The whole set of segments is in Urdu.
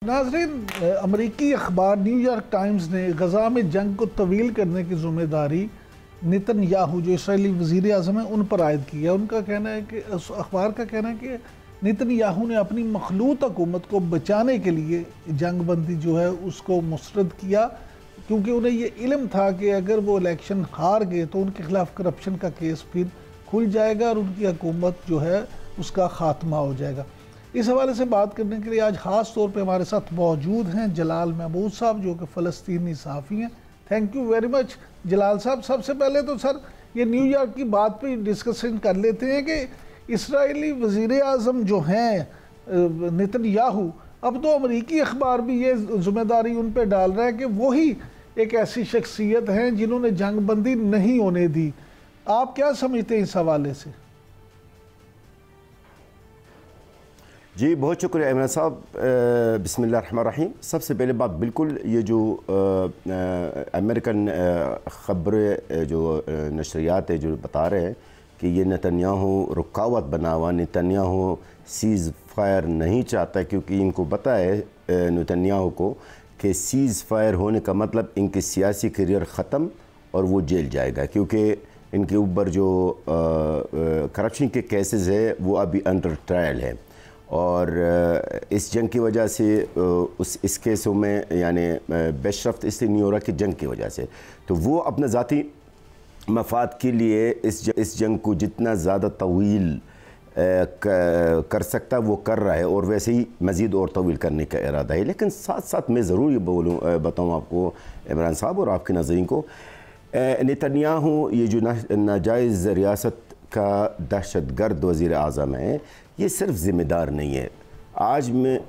ناظرین، امریکی اخبار نیو یارک ٹائمز نے غزہ میں جنگ کو طویل کرنے کی ذمہ داری نیتن یاہو جو اسرائیلی وزیر اعظم ہیں ان پر عائد کی ہے۔ ان کا کہنا ہے کہ اخبار کا کہنا ہے کہ نیتن یاہو نے اپنی مخلوط حکومت کو بچانے کے لیے جنگ بندی جو ہے اس کو مسترد کیا، کیونکہ انہیں یہ علم تھا کہ اگر وہ الیکشن ہار گئے تو ان کے خلاف کرپشن کا کیس پھر کھل جائے گا اور ان کی حکومت جو ہے اس کا خاتمہ ہو جائے گا۔ اس حوالے سے بات کرنے کے لیے آج خاص طور پہ ہمارے ساتھ موجود ہیں جلال محمود صاحب جو کہ فلسطینی صحافی ہیں۔ تھینک یو ویری مچ جلال صاحب۔ سب سے پہلے تو سر یہ نیو یارک کی بات پہ ڈسکشن کر لیتے ہیں کہ اسرائیلی وزیر اعظم جو ہیں نیتن یاہو، اب تو امریکی اخبار بھی یہ ذمہ داری ان پہ ڈال رہا ہے کہ وہی ایک ایسی شخصیت ہیں جنہوں نے جنگ بندی نہیں ہونے دی۔ آپ کیا سمجھتے ہیں اس حوالے سے؟ جی بہت شکریہ عمران صاحب۔ بسم اللہ الرحمن الرحیم۔ سب سے پہلے بات بالکل یہ جو امریکن خبریں جو نشریات ہے جو بتا رہے ہیں کہ یہ نتنیاہو رکاوٹ بنا ہوا، نتنیاہو سیز فائر نہیں چاہتا، کیونکہ ان کو پتہ ہے نتنیاہو کو کہ سیز فائر ہونے کا مطلب ان کی سیاسی کیریئر ختم اور وہ جیل جائے گا، کیونکہ ان کے اوپر جو کرپشن کے کیسز ہے وہ ابھی انڈر ٹرائل ہے، اور اس جنگ کی وجہ سے اس کیسوں میں یعنی پیش رفت اس لیے نہیں ہو رہا کہ جنگ کی وجہ سے، تو وہ اپنا ذاتی مفاد کے لیے اس جنگ کو جتنا زیادہ طویل کر سکتا وہ کر رہا ہے، اور ویسے ہی مزید اور طویل کرنے کا ارادہ ہے۔ لیکن ساتھ ساتھ میں ضرور یہ بتاؤں آپ کو عمران صاحب اور آپ کے ناظرین کو، نتنیاہو یہ جو ناجائز ریاست کا دہشت گرد وزیر اعظم ہے، یہ صرف ذمہ دار نہیں ہے،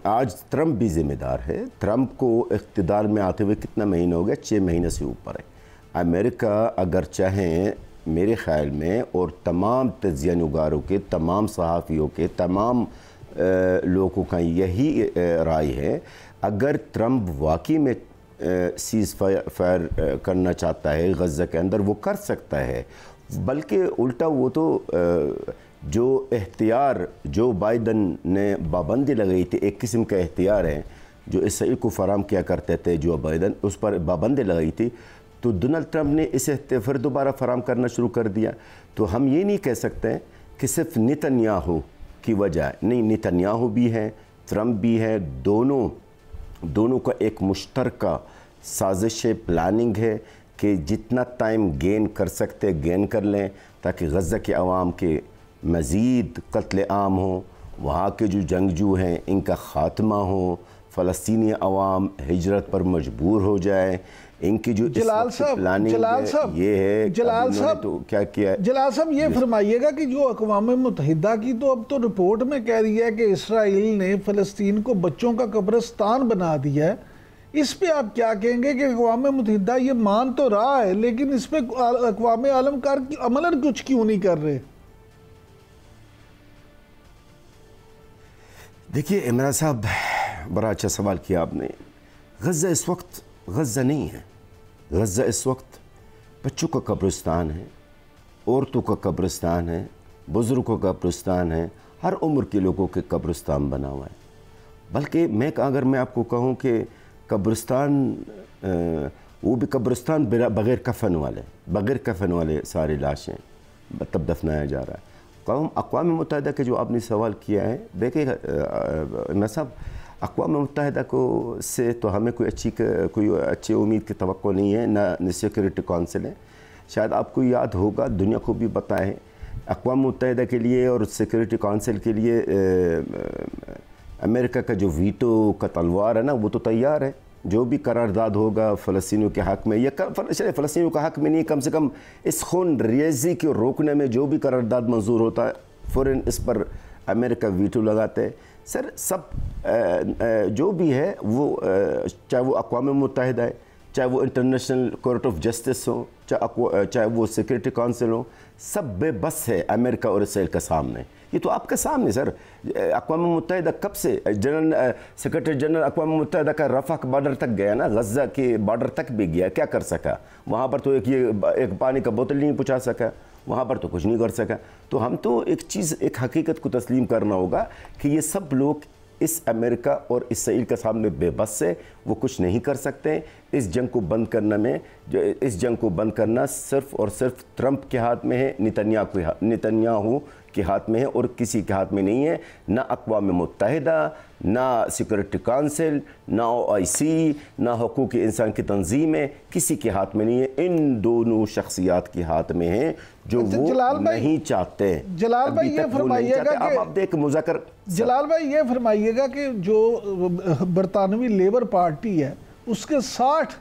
آج ٹرمپ بھی ذمہ دار ہے۔ ٹرمپ کو اقتدار میں آتے ہوئے کتنا مہینہ ہو گیا؟ 6 مہینے سے اوپر ہے۔ امریکہ اگر چاہیں میرے خیال میں، اور تمام تجزیہ نگاروں کے، تمام صحافیوں کے، تمام لوگوں کا یہی رائے ہے، اگر ٹرمپ واقعی میں سیز فائر کرنا چاہتا ہے غزہ کے اندر وہ کر سکتا ہے، بلکہ الٹا وہ تو جو اختیار جو بائیڈن نے پابندی لگائی تھی، ایک قسم کا اختیار ہے جو اسرائیل کو فراہم کیا کرتے تھے جو بائیڈن، اس پر پابندی لگائی تھی، تو ڈونلڈ ٹرمپ نے اسے پھر دوبارہ فراہم کرنا شروع کر دیا۔ تو ہم یہ نہیں کہہ سکتے ہیں کہ صرف نتنیاہو کی وجہ نہیں، نتنیاہو بھی ہے، ٹرمپ بھی ہے، دونوں کا ایک مشترکہ سازش پلاننگ ہے کہ جتنا ٹائم گین کر سکتے گین کر لیں، تاکہ غزہ کے عوام کے مزید قتل عام ہوں، وہاں کے جو جنگجو ہیں ان کا خاتمہ ہو، فلسطینی عوام ہجرت پر مجبور ہو جائے۔ ان کی جو جلال صاحب یہ ہے جلال صاحب تو کیا کیا ہے؟ جلال صاحب یہ فرمائیے گا کہ جو اقوام متحدہ کی تو اب تو رپورٹ میں کہہ رہی ہے کہ اسرائیل نے فلسطین کو بچوں کا قبرستان بنا دیا ہے، اس پہ آپ کیا کہیں گے کہ اقوام متحدہ یہ مان تو رہا ہے لیکن اس پہ اقوام عالم عملاً کچھ کیوں نہیں کر رہے؟ دیکھیے عمران صاحب، بڑا اچھا سوال کیا آپ نے۔ غزہ اس وقت غزہ نہیں ہے، غزہ اس وقت بچوں کا قبرستان ہے، عورتوں کا قبرستان ہے، بزرگوں کا قبرستان ہے، ہر عمر کے لوگوں کے قبرستان بنا ہوا ہے۔ بلکہ اگر میں آپ کو کہوں کہ قبرستان وہ بھی قبرستان بغیر کفن والے سارے لاشیں تب دفنایا جا رہا ہے۔ اقوام متحدہ کے جو آپ نے سوال کیا ہے، دیکھیں میں صاحب، اقوام متحدہ سے تو ہمیں کوئی اچھی امید کی توقع نہیں ہے، نہ سیکورٹی کونسل ہے۔ شاید آپ کو یاد ہوگا، دنیا کو بھی پتہ ہے، اقوام متحدہ کے لیے اور سیکورٹی کونسل کے لیے امریکہ کا جو ویٹو کا تلوار ہے نا، وہ تو تیار ہے۔ جو بھی قرارداد ہوگا فلسطینیوں کے حق میں، یا فلسطینیوں کے حق میں نہیں، کم سے کم اس خون ریزی کو روکنے میں جو بھی قرارداد منظور ہوتا ہے فوراً اس پر امریکہ ویٹو لگاتے ہیں۔ سر سب جو بھی ہے وہ چاہے وہ اقوام متحدہ ہے، چاہے وہ انٹرنیشنل کورٹ آف جسٹس ہو، چاہے وہ سیکورٹی کونسل ہو، سب بے بس ہے امریکہ اور اسرائیل کے سامنے۔ یہ تو آپ کے سامنے سر، اقوام متحدہ کب سے سیکرٹری جنرل اقوام متحدہ کا رفح بارڈر تک گیا نا، غزہ کے بارڈر تک بھی گیا، کیا کر سکا وہاں پر؟ تو ایک پانی کا بوتل نہیں پہنچا سکا وہاں پر، تو کچھ نہیں کر سکا۔ تو ہم تو ایک حقیقت کو تسلیم کرنا ہوگا کہ یہ سب لوگ اس امریکہ اور اسرائیل کے سامنے بے بس ہے، وہ کچھ نہیں کر سکتے۔ اس جنگ کو بند کرنا صرف اور صرف ٹرمپ کے ہاتھ میں ہے، نتنیاہو کے ہاتھ میں ہے، اور کسی کے ہاتھ میں نہیں ہے۔ نہ اقوام متحدہ، نہ سیکورٹی کونسل، نہ OIC، نہ حقوق انسان کی تنظیمیں، کسی کے ہاتھ میں نہیں ہے۔ ان دونوں شخصیات کے ہاتھ میں ہیں جو وہ نہیں چاہتے۔ جلال بھائی یہ فرمائیے گا کہ آپ دیکھ مذاکر جلال بھائی یہ فرمائیے گا کہ جو برطانوی لیبر پارٹی ہے اس کے 60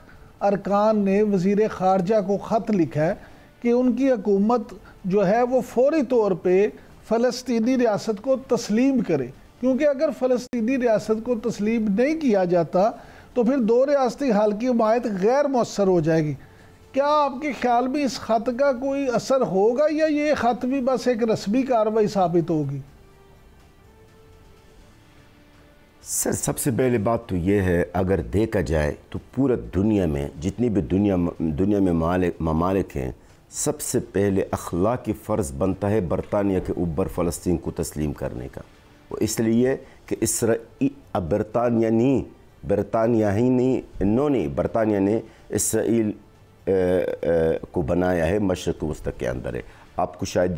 ارکان نے وزیر خارجہ کو خط لکھا ہے کہ ان کی حکومت جو ہے وہ فوری طور پہ فلسطینی ریاست کو تسلیم کرے، کیونکہ اگر فلسطینی ریاست کو تسلیم نہیں کیا جاتا تو پھر 2 ریاستی حل کی حمایت غیر مؤثر ہو جائے گی۔ کیا آپ کے خیال میں اس خط کا کوئی اثر ہوگا یا یہ خط بھی بس ایک رسمی کارروائی ثابت ہوگی؟ سر سب سے پہلے بات تو یہ ہے، اگر دیکھا جائے تو پورا دنیا میں جتنی بھی دنیا میں ممالک ہیں، سب سے پہلے اخلاقی فرض بنتا ہے برطانیہ کے اوپر فلسطین کو تسلیم کرنے کا۔ وہ اس لیے کہ برطانیہ نے اسرائیل کو بنایا ہے، مشرق وسطی کے اندر ہے۔ آپ کو شاید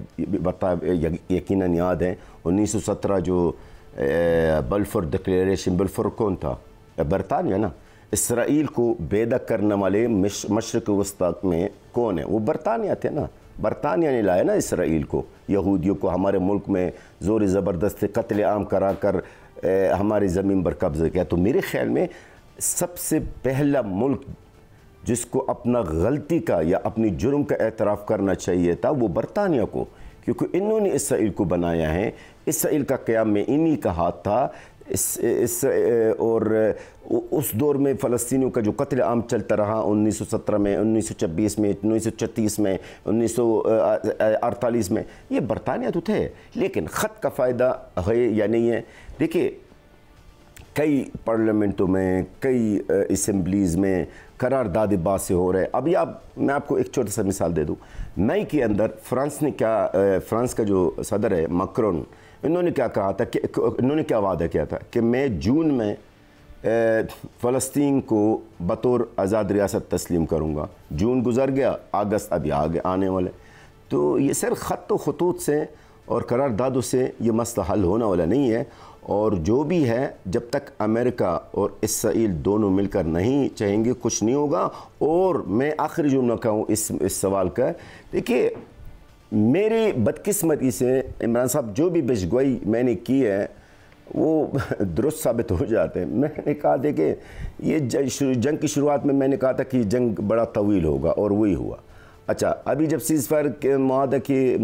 یقیناً یاد ہے 1917 جو بلفور ڈکلیریشن، بلفور کون تھا؟ برطانیہ نا۔ اسرائیل کو بیدہ کرنے والے مشرق وسطی میں کون ہے؟ وہ برطانیہ تھے نا۔ برطانیہ نے لایا نا اسرائیل کو، یہودیوں کو ہمارے ملک میں زور زبردست قتل عام کرا کر ہماری زمین پر قبضہ کیا۔ تو میرے خیال میں سب سے پہلا ملک جس کو اپنا غلطی کا یا اپنی جرم کا اعتراف کرنا چاہیے تھا وہ برطانیہ کو، کیونکہ انہوں نے اسرائیل کو بنایا ہے۔ اسرائیل کا قیام میں انہی کا ہاتھ تھا، اور اس دور میں فلسطینیوں کا جو قتل عام چلتا رہا 1917 میں، 1926 میں، 1936 میں، 1948 میں، یہ برطانیہ تو تھے۔ لیکن خط کا فائدہ ہے یا نہیں ہے؟ دیکھیں کئی پارلیمنٹوں میں، کئی اسمبلیز میں قرارداد بات سے ہو رہے ہیں۔ ابھی میں آپ کو ایک چھوٹا سا مثال دے دوں۔ مئی کے اندر فرانس کا جو صدر ہے مکرون، انہوں نے کیا کہا تھا کہ انہوں نے کیا وعدہ کیا تھا کہ میں جون میں فلسطین کو بطور آزاد ریاست تسلیم کروں گا۔ جون گزر گیا، اگست ابھی آگے آنے والے۔ تو یہ سر خط و خطوط سے اور قراردادوں سے یہ مسئلہ حل ہونے والا نہیں ہے، اور جو بھی ہے جب تک امریکہ اور اسرائیل دونوں مل کر نہیں چاہیں گے کچھ نہیں ہوگا۔ اور میں آخری جملہ کہوں اس سوال کا، دیکھیے میری بدقسمتی سے عمران صاحب جو بھی پیشگوئی میں نے کی ہے وہ درست ثابت ہو جاتے ہیں۔ میں نے کہا دیکھیں یہ جنگ کی شروعات میں نے کہا تھا کہ جنگ بڑا طویل ہوگا، اور وہی ہوا۔ اچھا ابھی جب سیز فائر کے معاہدہ کی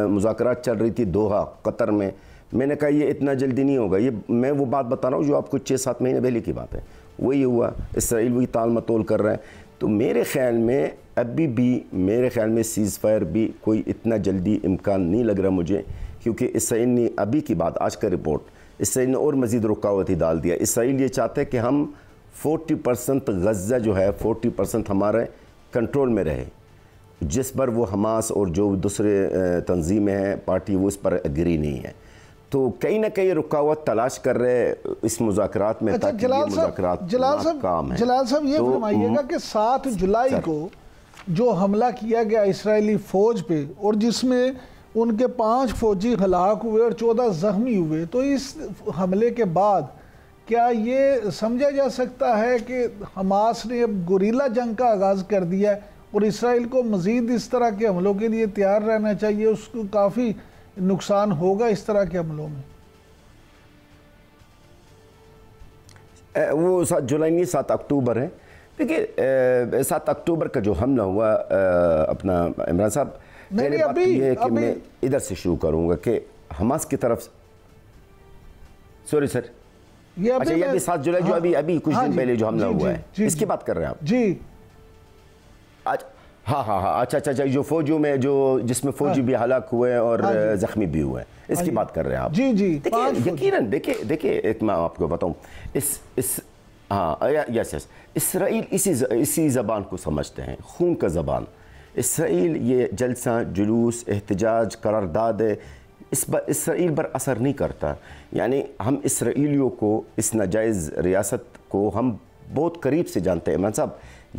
مذاکرات چل رہی تھی دوحہ قطر میں نے کہا یہ اتنا جلدی نہیں ہوگا۔ یہ میں وہ بات بتا رہا ہوں جو آپ کو 6-7 مہینے پہلے کی بات ہے، وہی ہوا۔ اسرائیل وہی تال متول کر رہا ہے۔ تو میرے خیال میں ابھی بھی سیز فائر بھی کوئی اتنا جلدی امکان نہیں لگ رہا مجھے، کیونکہ اسرائیل نے ابھی کی بات، آج کا رپورٹ، اسرائیل نے اور مزید رکاوٹی ڈال دیا۔ اسرائیل یہ چاہتا ہے کہ ہم 40% غزہ جو ہے 40% ہمارے کنٹرول میں رہے، جس پر وہ حماس اور جو دوسرے تنظیمیں ہیں پارٹی وہ اس پر اگری نہیں ہے۔ تو کہیں نہ کہیں رکاوٹ تلاش کر رہے اس مذاکرات میں، تاکہ یہ مذاکرات ناکام ہیں۔ جلال صاحب یہ فرمائیے گا کہ 7 جولائی کو جو حملہ کیا گیا اسرائیلی فوج پہ، اور جس میں ان کے 5 فوجی ہلاک ہوئے اور 14 زخمی ہوئے، تو اس حملے کے بعد کیا یہ سمجھا جا سکتا ہے کہ حماس نے اب گوریلا جنگ کا آغاز کر دیا ہے اور اسرائیل کو مزید اس طرح کے حملوں کے لیے تیار رہنا چاہیے؟ اس کو کافی نقصان ہوگا اس طرح کے حملوں میں۔ وہ 7 جولائی نہیں، 7 اکتوبر ہے۔ دیکھیے 7 اکتوبر کا جو حملہ ہوا اپنا عمران صاحب، پہلے بات یہ ہے کہ میں ادھر سے شروع کروں گا کہ حماس کی طرف، سوری سر، اچھا یہ بھی 7 جولائی جو ابھی کچھ دن پہلے جو حملہ ہوا ہے اس کی بات کر رہے ہیں آپ؟ جی ہاں اچھا جو فوجیوں میں جس میں فوجی بھی ہلاک ہوئے اور زخمی بھی ہوئے، اس کی بات کر رہے ہیں آپ؟ جی یقیناً دیکھیے ایک میں آپ کو بتاؤں، یس اسرائیل اسی زبان کو سمجھتے ہیں، خون کا زبان۔ اسرائیل یہ جلسہ، جلوس، احتجاج، قرارداد اسرائیل پر اثر نہیں کرتا. یعنی ہم اسرائیلیوں کو، اس ناجائز ریاست کو ہم بہت قریب سے جانتے ہیں. عمران صاحب،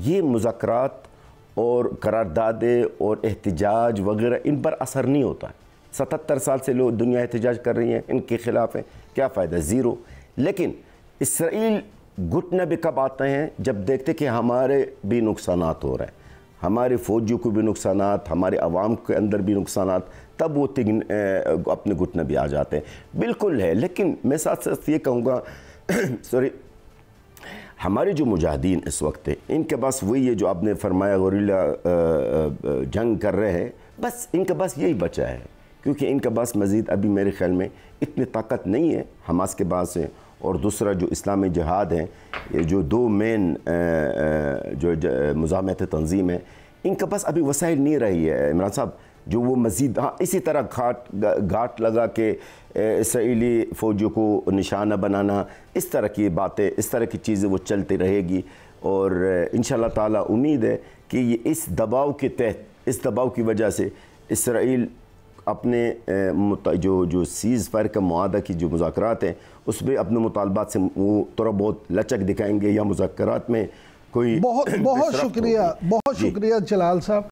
یہ مذاکرات اور قراردادیں اور احتجاج وغیرہ ان پر اثر نہیں ہوتا. 77 سال سے لوگ دنیا احتجاج کر رہی ہیں، ان کے خلاف ہیں، کیا فائدہ؟ زیرو. لیکن اسرائیل گھٹنے بھی کب آتے ہیں؟ جب دیکھتے کہ ہمارے بھی نقصانات ہو رہے ہیں، ہمارے فوجیوں کو بھی نقصانات، ہمارے عوام کے اندر بھی نقصانات، تب وہ اپنے گھٹنے بھی آ جاتے ہیں. بالکل ہے. لیکن میں ساتھ ساتھ یہ کہوں گا ہمارے جو مجاہدین اس وقت ہیں، ان کے پاس وہی ہے جو آپ نے فرمایا، غوریلا جنگ کر رہے ہیں. بس ان کے پاس یہی بچا ہے، کیونکہ ان کے پاس مزید ابھی میرے خیال میں اتنی طاقت نہیں ہے. حماس کے پاس ہے، اور دوسرا جو اسلامی جہاد ہیں، یہ جو دو مین جو مزاحمت تنظیم ہے، ان کے پاس ابھی وسائل نہیں رہی ہے. عمران صاحب، جو وہ مزید اسی طرح گھاٹ لگا کے اسرائیلی فوجیوں کو نشانہ بنانا، اس طرح کی باتیں، اس طرح کی چیزیں وہ چلتی رہے گی. اور انشاءاللہ تعالیٰ امید ہے کہ یہ اس دباؤ کے تحت، اس دباؤ کی وجہ سے اسرائیل اپنے جو سیز فائر کا معاہدہ کی جو مذاکرات ہیں، اس میں اپنے مطالبات سے وہ تھوڑا بہت لچک دکھائیں گے، یا مذاکرات میں کوئی بہت شکریہ جلال صاحب.